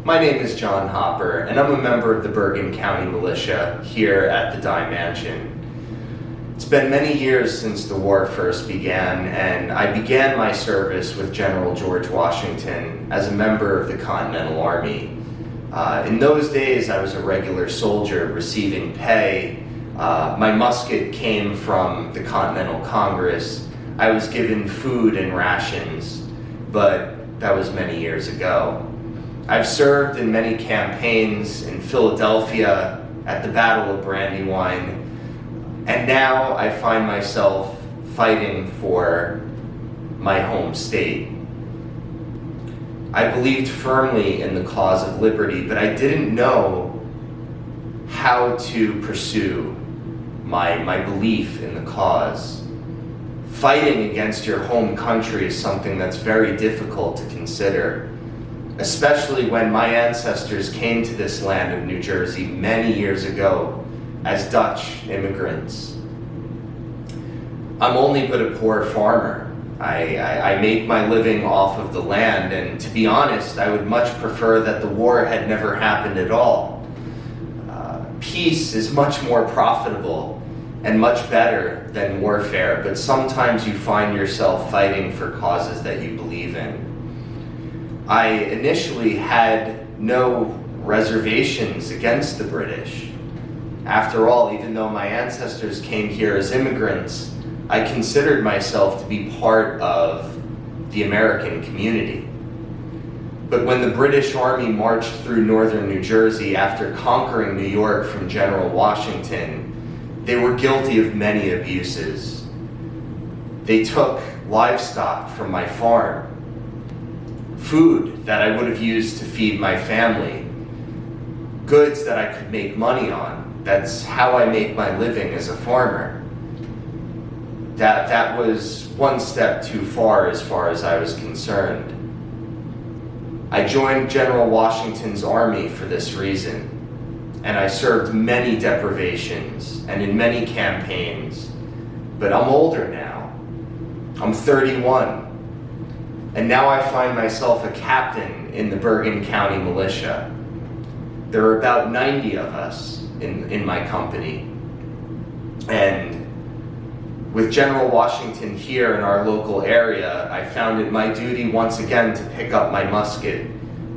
My name is John Hopper, and I'm a member of the Bergen County Militia here at the Dye Mansion. It's been many years since the war first began, and I began my service with General George Washington as a member of the Continental Army. In those days, I was a regular soldier receiving pay. My musket came from the Continental Congress. I was given food and rations, but that was many years ago. I've served in many campaigns in Philadelphia, at the Battle of Brandywine, and now I find myself fighting for my home state. I believed firmly in the cause of liberty, but I didn't know how to pursue my belief in the cause. Fighting against your home country is something that's very difficult to consider, especially when my ancestors came to this land of New Jersey many years ago as Dutch immigrants. I'm only but a poor farmer. I make my living off of the land, and to be honest, I would much prefer that the war had never happened at all. Peace is much more profitable and much better than warfare, but sometimes you find yourself fighting for causes that you believe in. I initially had no reservations against the British. After all, even though my ancestors came here as immigrants, I considered myself to be part of the American community. But when the British Army marched through northern New Jersey after conquering New York from General Washington, they were guilty of many abuses. They took livestock from my farm, food that I would have used to feed my family, goods that I could make money on. That's how I make my living as a farmer. That was one step too far as I was concerned. I joined General Washington's army for this reason, and I served many deprivations and in many campaigns, but I'm older now. I'm 31, and now I find myself a captain in the Bergen County Militia. There are about 90 of us in my company, and with General Washington here in our local area, I found it my duty once again to pick up my musket,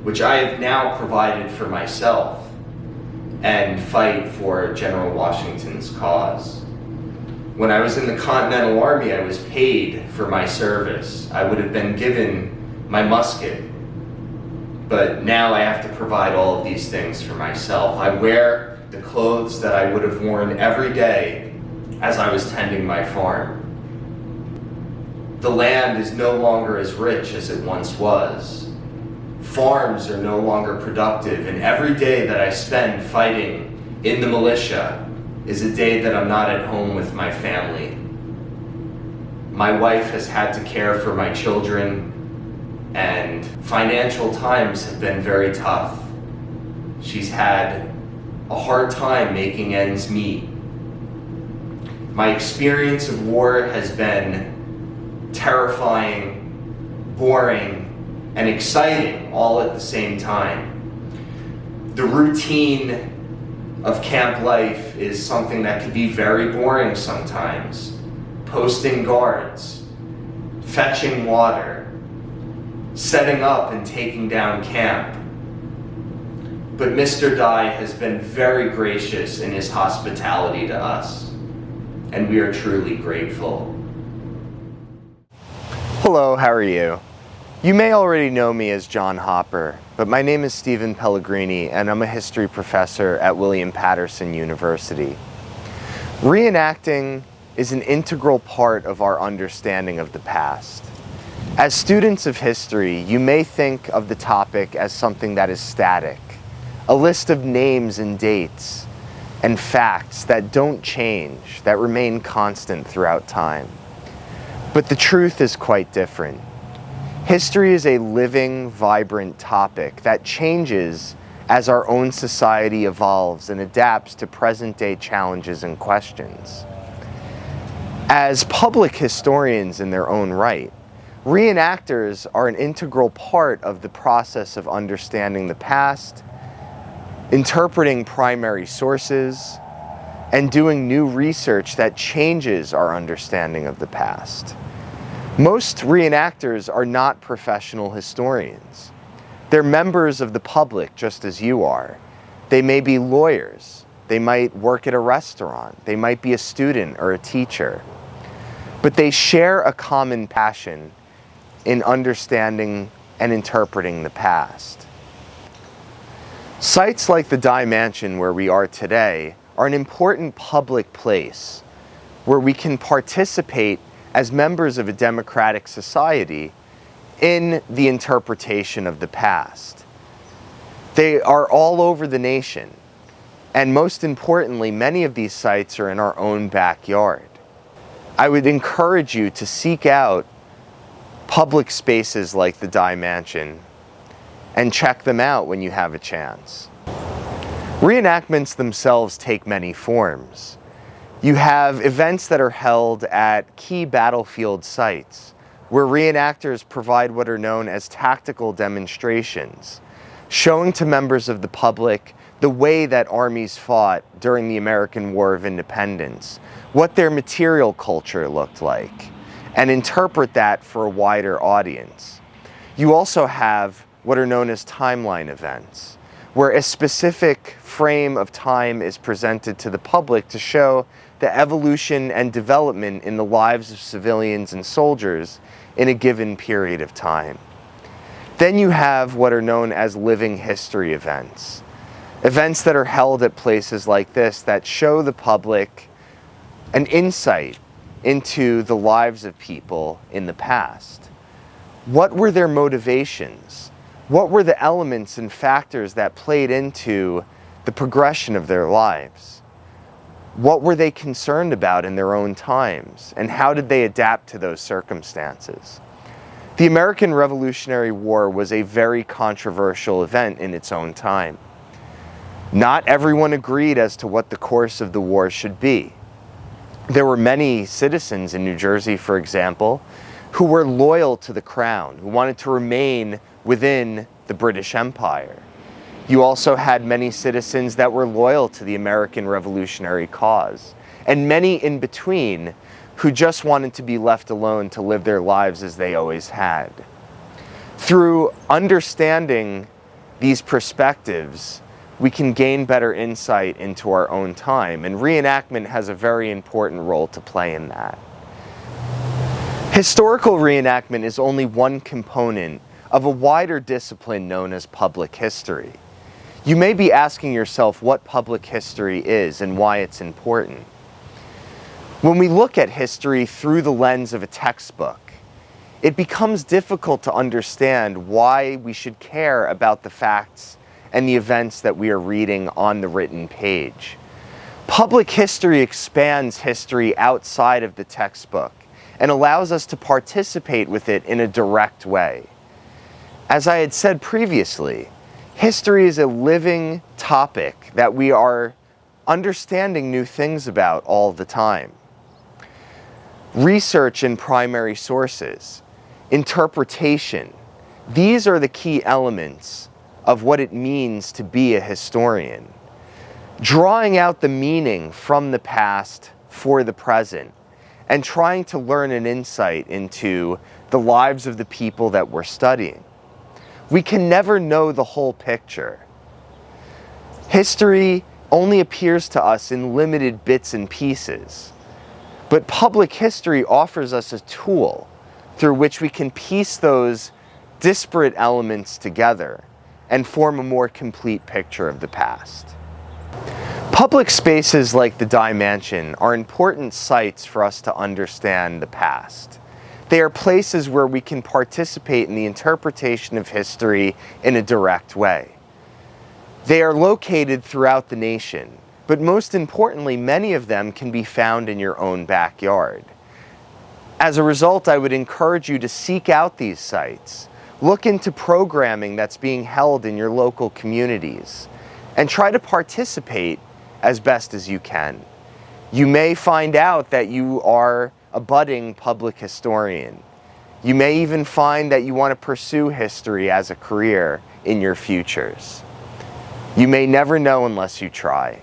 which I have now provided for myself, and fight for General Washington's cause. When I was in the Continental Army, I was paid for my service. I would have been given my musket, but now I have to provide all of these things for myself. I wear the clothes that I would have worn every day as I was tending my farm. The land is no longer as rich as it once was. Farms are no longer productive, and every day that I spend fighting in the militia is a day that I'm not at home with my family. My wife has had to care for my children, and financial times have been very tough. She's had a hard time making ends meet. My experience of war has been terrifying, boring, and exciting all at the same time. The routine of camp life is something that can be very boring sometimes. Posting guards, fetching water, setting up and taking down camp. But Mr. Dye has been very gracious in his hospitality to us, and we are truly grateful. Hello, how are you? You may already know me as John Hopper, but my name is Stephen Pellegrini, and I'm a history professor at William Patterson University. Reenacting is an integral part of our understanding of the past. As students of history, you may think of the topic as something that is static, a list of names and dates, and facts that don't change, that remain constant throughout time. But the truth is quite different. History is a living, vibrant topic that changes as our own society evolves and adapts to present-day challenges and questions. As public historians in their own right, Reenactors are an integral part of the process of understanding the past, interpreting primary sources, and doing new research that changes our understanding of the past. Most reenactors are not professional historians. They're members of the public just as you are. They may be lawyers. They might work at a restaurant. They might be a student or a teacher. But they share a common passion in understanding and interpreting the past. Sites like the Dye Mansion where we are today are an important public place where we can participate as members of a democratic society in the interpretation of the past. They are all over the nation, and most importantly, many of these sites are in our own backyard. I would encourage you to seek out public spaces like the Dye Mansion and check them out when you have a chance. Reenactments themselves take many forms. You have events that are held at key battlefield sites, where reenactors provide what are known as tactical demonstrations, showing to members of the public the way that armies fought during the American War of Independence, what their material culture looked like, and interpret that for a wider audience. You also have what are known as timeline events, where a specific frame of time is presented to the public to show the evolution and development in the lives of civilians and soldiers in a given period of time. Then you have what are known as living history events. Events that are held at places like this that show the public an insight into the lives of people in the past. What were their motivations? What were the elements and factors that played into the progression of their lives? What were they concerned about in their own times, and how did they adapt to those circumstances? The American Revolutionary War was a very controversial event in its own time. Not everyone agreed as to what the course of the war should be. There were many citizens in New Jersey, for example, who were loyal to the crown, who wanted to remain within the British Empire. You also had many citizens that were loyal to the American Revolutionary cause, and many in between who just wanted to be left alone to live their lives as they always had. Through understanding these perspectives, we can gain better insight into our own time, and reenactment has a very important role to play in that. Historical reenactment is only one component of a wider discipline known as public history. You may be asking yourself what public history is and why it's important. When we look at history through the lens of a textbook, it becomes difficult to understand why we should care about the facts and the events that we are reading on the written page. Public history expands history outside of the textbook and allows us to participate with it in a direct way. As I had said previously, history is a living topic that we are understanding new things about all the time. Research in primary sources, interpretation, these are the key elements of what it means to be a historian. Drawing out the meaning from the past for the present and trying to learn an insight into the lives of the people that we're studying. We can never know the whole picture. History only appears to us in limited bits and pieces, but public history offers us a tool through which we can piece those disparate elements together and form a more complete picture of the past. Public spaces like the Dye Mansion are important sites for us to understand the past. They are places where we can participate in the interpretation of history in a direct way. They are located throughout the nation, but most importantly, many of them can be found in your own backyard. As a result, I would encourage you to seek out these sites, look into programming that's being held in your local communities, and try to participate as best as you can. You may find out that you are a budding public historian. You may even find that you want to pursue history as a career in your futures. You may never know unless you try.